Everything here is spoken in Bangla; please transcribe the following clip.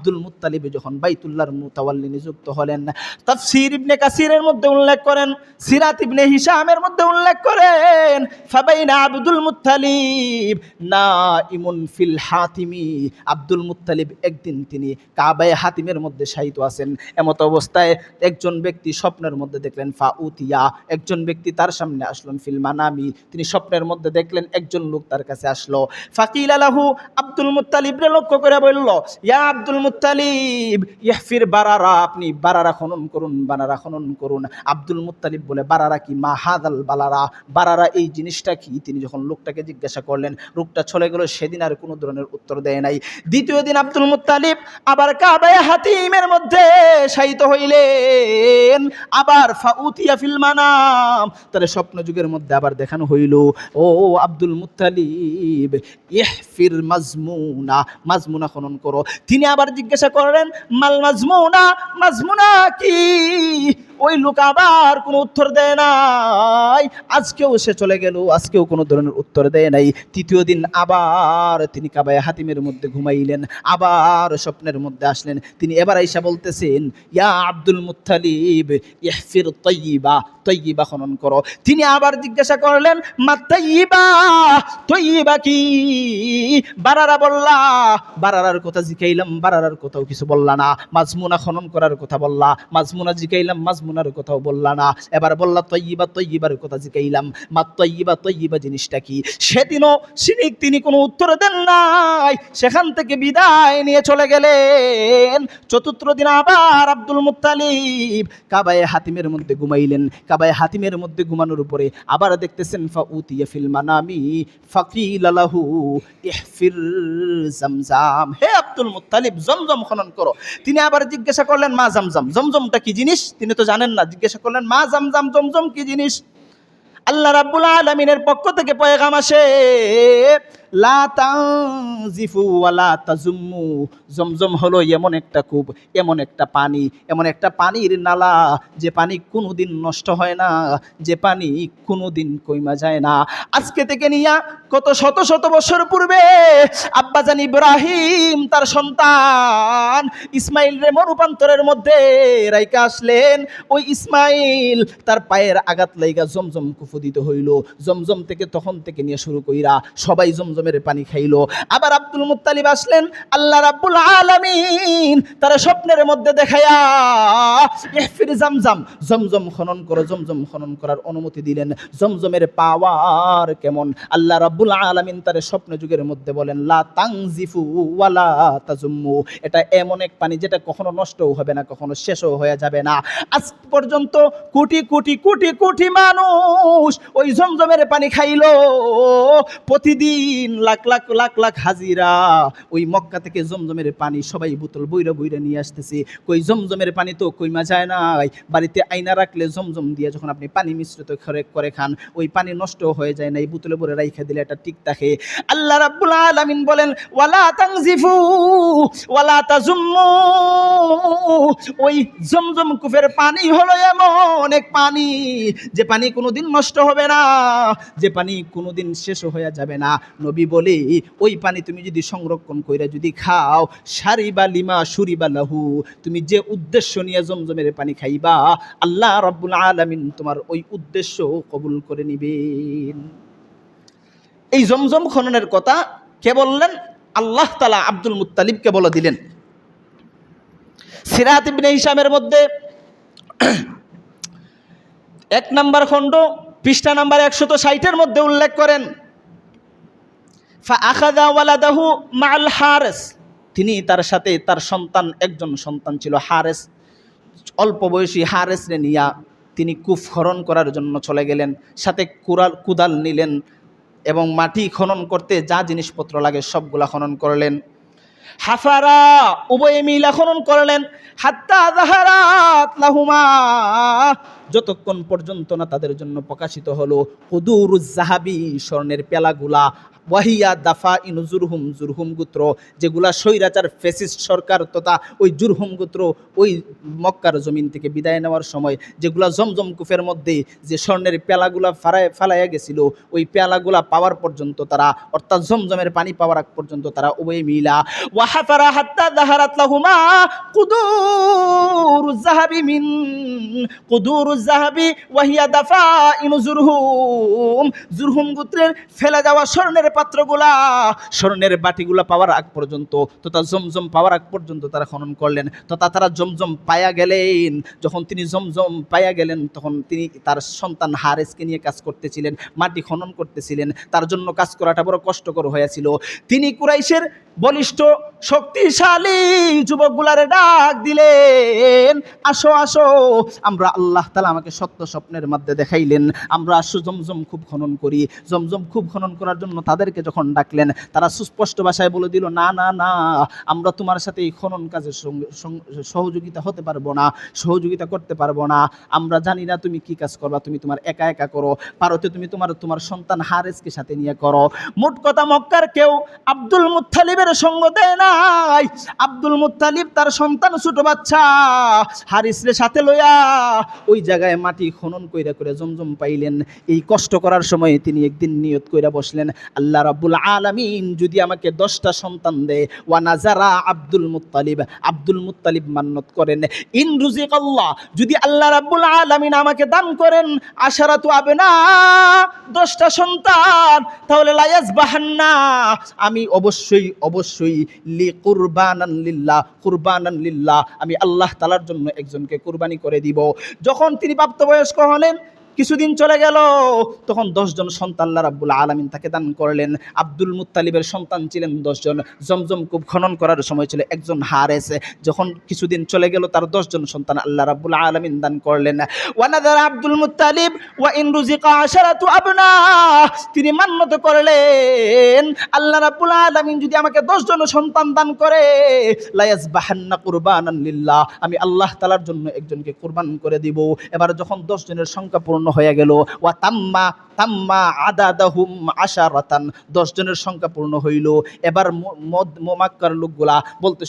আব্দুল মুত্তালিব যখন বাইতুল্লাহর মুতাওয়াল্লি নিযুক্ত হলেন। তাফসীর ইবনে কাসিরের মধ্যে উল্লেখ করেন, সিরাত ইবনে হিশামের মধ্যে উল্লেখ করেন, ফাবাইনা আব্দুল মুত্তালিব নাইমুন ফিল হাতিমি, আব্দুল মুত্তালিব একদিন তিনি কাবায়ে হাতিমের মধ্যে শায়িত আছেন। এমত অবস্থায় একজন ব্যক্তি স্বপ্নের মধ্যে দেখলেন, ফাউতিয়া, একজন ব্যক্তি তার সামনে আসলেন, ফিল মানামি, তিনি স্বপ্নের মধ্যে দেখলেন একজন লোক তার কাছে আসলো। ফাকিলা লাহু, আব্দুল মুত্তালিবরে লক্ষ্য করে বলল, ইয়া আব্দুল মুত্তালিব ইহফির বারারা, আপনি বারারা খনন করুন, বারারা খনন করুন। আব্দুল মুত্তালিব বলে, বারারা কি? মা হাদাল বালারা, বারারা এই জিনিসটা কি? তিনি যখন লোকটাকে জিজ্ঞাসা করলেন, লোকটা চলে গেল। সেদিন আর কোনো ধরনের উত্তর দেয় নাই। দ্বিতীয় দিন আব্দুল মুত্তালিব আবার কাবায়ে হাতিমের মধ্যে শায়িত হইলেন। আবার ফাউতিয়া ফিল মানাম, তার স্বপ্ন যুগের মধ্যে আবার দেখানো হইল, ও আব্দুল মুত্তালিব ইহফির মাজমুনা, মাজমুনা খনন করো। তিনি আবার জিজ্ঞাসা করলেন, মাল মাজমুনা, মাজমুনা কি? ওই লোক আবার কোনো উত্তর দেয় নাই। আজকেও সে চলে গেল, আজকেও কোনো ধরনের উত্তর দেয় নাই। তৃতীয় দিন আবার তিনি কাবায়ে হাতিমের মধ্যে ঘুমাইলেন, আবার স্বপ্নের মধ্যে আসলেন। তিনি এবার আইসা বলতেছেন, ইয়া আব্দুল মুত্তালিব ইহফির তয়্যিবা, তয়্যিবা খনন করো। তিনি আবার জিজ্ঞাসা করলেন, মা তয়্যিবা, তয়্যিবা কি? বারারা বললা, বারারার কথা জিকাইলাম, বারারার কথাও কিছু বললা না। মাজমুনা খনন করার কথা বললা, মাজমুনা জিকাইলাম, মাজমুনার কথাও বললা না। এবার বললা তয়্যিবা, তয়্যিবার কথা জিকাইলাম, মা তয়্যিবা, তয়্যিবা জিনিসটা কি? সেদিনও তিনি কোনো উত্তর দেন নাই, সেখান থেকে বিদায় নিয়ে চলে গেলেন। চতুর্থ দিন আবার আব্দুল মুত্তালিব কাবায়ে হাতিমের মধ্যে ঘুমাইলেন। কাবায়ে হাতিমের মধ্যে ঘুমানোর উপরে আবার দেখতেছেন, ফাউতিয়া ফিল মানামি ফাকিলা লাহু ইহফির জামজাম, হে আব্দুল মুত্তালিব জমজম খনন করো। তিনি আবার জিজ্ঞাসা করলেন, মা জামজাম, জমজমটা কি জিনিস? তিনি তো জানেন না। জিজ্ঞাসা করলেন, মা জামজাম, জমজম কি জিনিস? আল্লাহ রাব্বুল আলামিনের পক্ষ থেকে পয়গাম আসে, লা তানজিফু ওয়ালা তাজুম্মু, জমজম হলো এমন একটা কূপ, এমন একটা পানি, এমন একটা পানির নালা, যে পানি কোনোদিন নষ্ট হয় না, যে পানি কোনোদিন কইমা যায় না। আজকে থেকে নিয়া কত শত শত বছর পূর্বে আব্বাজান ইব্রাহিম তার সন্তান ইসমাইল রে মরুপান্তরের মধ্যে রাইকা আসলেন। ওই ইসমাইল তার পায়ের আঘাত লাইগা জমজম কুফু দিতে হইল। জমজম থেকে তখন থেকে নিয়ে শুরু কইরা সবাই জমজমের পানি খাইলো। আবার আব্দুল মুত্তালিব আসলেন, আল্লাহ রাব্বুল আলামিন তার স্বপ্নের মধ্যে দেখায়া ইহফির জামজাম, জমজম খনন করো, জমজম খনন করার অনুমতি দিলেন। জমজমের পাওয়ার কেমন আল্লাহ রাব্বুল আলামিন তার স্বপ্ন যুগের মধ্যে বলেন, লা তানজিফু ওয়ালা তাজুম্মু, এটা এমন এক পানি যেটা কখনো নষ্টও হবে না, কখনো শেষও হয়ে যাবে না। আজ পর্যন্ত কোটি কোটি কোটি কোটি মানুষ ওই জমজমের পানি খাইলো। প্রতিদিন লাখ লাখ লাখ লাখ হাজিরা ওই মক্কা থেকে জমজমের পানি সবাই বোতল বইরা বইরা নিয়ে আসতেছে। কই জমজমের পানি তো কইমা যায় নাই। বাড়িতে আয়না রাখলে জমজম দিয়ে যখন আপনি পানি মিশ্রিত করে খান, ওই পানি নষ্ট হয়ে যায় না, এই বোতলে ভরে রাইখা দিলে এটা ঠিক থাকে। আল্লাহ রাব্বুল আলামিন বলেন, ওয়ালা তানজিফু ওয়ালা তাজুম্মু, ওই জমজম কূপের পানি হলো এমন এক পানি, যে পানি কোনোদিন নষ্ট হবে না, যে পানি কোনোদিন শেষ হয়ে যাবে না। নবী বলে, ওই পানি তুমি যদি সংরক্ষণ কইরা যদি খাও, শারিবা লিমা শুরিবা লাহু, তুমি যে উদ্দেশ্য নিয়ে জমজমের পানি খাইবা, আল্লাহ রাব্বুল আলামিন তোমার ওই উদ্দেশ্য কবুল করে নিবেন। এই জমজম খননের কথা কে বললেন? আল্লাহ তাআলা আব্দুল মুত্তালিবকে বলে দিলেন। সিরাত ইবনে হিশামের মধ্যে 1 নম্বর খণ্ড পৃষ্ঠা নাম্বার 160 মধ্যে উল্লেখ করেন, ফাআখাযা ওয়ালাদাহু মাআল হারিস, তিনি তার সাথে তার সন্তান, একজন সন্তান ছিল হারিস, অল্প বয়সী হারিসরে নিয়া তিনি কূপ খনন করার জন্য চলে গেলেন। সাথে কুদাল নিলেন এবং মাটি খনন করতে যা জিনিসপত্র লাগে সবগুলা খনন করলেন। হাফারা, উভয়ে মিলা খনন করলেন। হাত্তা যাহারাত লাহুমা, যতক্ষণ পর্যন্ত না তাদের জন্য প্রকাশিত হলো কুদুরুজ যাহাবি, স্বর্ণের পেলাগুলা, ওয়াহিয়া দাফা ইনু জুরহুম, জুরহুম গোত্র যেগুলা স্বৈরাচার ফ্যাসিস্ট সরকার তথা ওই জুরহুম গোত্র ওই মক্কার জমিন থেকে বিদায় নেওয়ার সময় যেগুলা জমজম কূপের মধ্যে যে স্বর্ণের পেলাগুলা ফালাইয়া গেছিল, ওই পেলাগুলা পাওয়ার পর্যন্ত তারা, অর্থাৎ জমজমের পানি পাওয়ার আগ পর্যন্ত তারা উভয় মিলা ওয়াহাফারা হাত্তা যাহারাত লাহুমা কুদুরুজ যাহাবি মিন কুদুরুজ যাহাবি ওয়াহিয়া দাফাইনু জুরহুম, জুরহুম গোত্রের ফেলে যাওয়া স্বর্ণের পাত্রগুলা, স্বর্ণের বাটিগুলা পাওয়ার আগ পর্যন্ত তথা জমজম পাওয়ার আগ পর্যন্ত তারা খনন করলেন, তথা তারা জমজম পায়া গেলেন। যখন তিনি জমজম পায়া গেলেন তখন তিনি তার সন্তান হারেসকে নিয়ে কাজ করতেছিলেন, মাটি খনন করতেছিলেন। তার জন্য কাজ করাটা বড় কষ্টকর হয়েছিল। তিনি কুরাইশের বলিষ্ঠ শক্তিশালী যুবকগুলারে ডাক দিলেন, আসো আসো, আমরা আল্লাহ তাআলা আমাকে সত্য স্বপ্নের মধ্যে দেখাইলেন, আমরা আসো জমজম খুব খনন করি। জমজম খুব খনন করার জন্য তাদেরকে যখন ডাকলেন, তারা সুস্পষ্ট ভাষায় বলে দিল, না না না, আমরা তোমার সাথে এই খনন কাজের সহযোগিতা হতে পারবো না, সহযোগিতা করতে পারবো না। আমরা জানি না তুমি কি কাজ করবা, তুমি তোমার একা একা করো, পারতে তুমি তোমার সন্তান হারেসকে সাথে নিয়ে করো। মোট কথা মক্কার কেউ আব্দুল মুত্তালিবের সঙ্গ দেয় নাই। আব্দুল মুত্তালিব তার সন্তান ছোট বাচ্চা হারিসরে সাথে লইয়া ওই জায়গায় মাটি খনন কইরা করে জমজম পাইলেন। এই কষ্ট করার সময় তিনি একদিন নিয়ত কইরা বসলেন, আল্লাহ রাব্বুল আলামিন যদি আমাকে 10টা সন্তান দেয়, ওয়া নাজারা আব্দুল মুত্তালিব মান্নত করেন, ইন রুজিকাল্লাহ, যদি আল্লাহ রাব্বুল আলামিন আমাকে দান করেন আশারাতু আবনা, 10টা সন্তান, তাহলে লা ইয়াজবাহান্না, আমি অবশ্যই লি কুরবানান লিল্লাহ, আমি আল্লাহ তাআলার জন্য একজনকে কুরবানি করে দিব। যখন তিনি প্রাপ্তবয়স্ক হলেন, কিছুদিন চলে গেল, তখন 10 জন সন্তান আল্লাহ রাব্বুল আলামিন তাকে দান করলেন। আব্দুল মুত্তালিবের সন্তান ছিলেন 10 জন, জমজম কূপ খনন করার সময় ছিল একজন হারেস। যখন কিছুদিন চলে গেল, তার 10 জন সন্তান আল্লাহ রাব্বুল আলামিন দান করলেন। ওয়া নাযারা আব্দুল মুত্তালিব ওয়া ইন রুজিকা আশারাতু আবনা, তিনি মান্যত করলেন, আল্লাহ রাব্বুল আলামিন যদি আমাকে 10 জন সন্তান দান করে, লা ইয়াজবাহান্না কুরবানান লিল্লাহ, আমি আল্লাহ তাআলার জন্য একজনকে কুরবান করে দিব। এবার যখন 10 জনের সংখ্যা পূর্ণ হয়ে গেল, ওয়া তাম্মা আদাদাহুম আশারাতান, 10 জনের সংখ্যা পূর্ণ হইল। এবার মক্কার লোকগুলা বলতে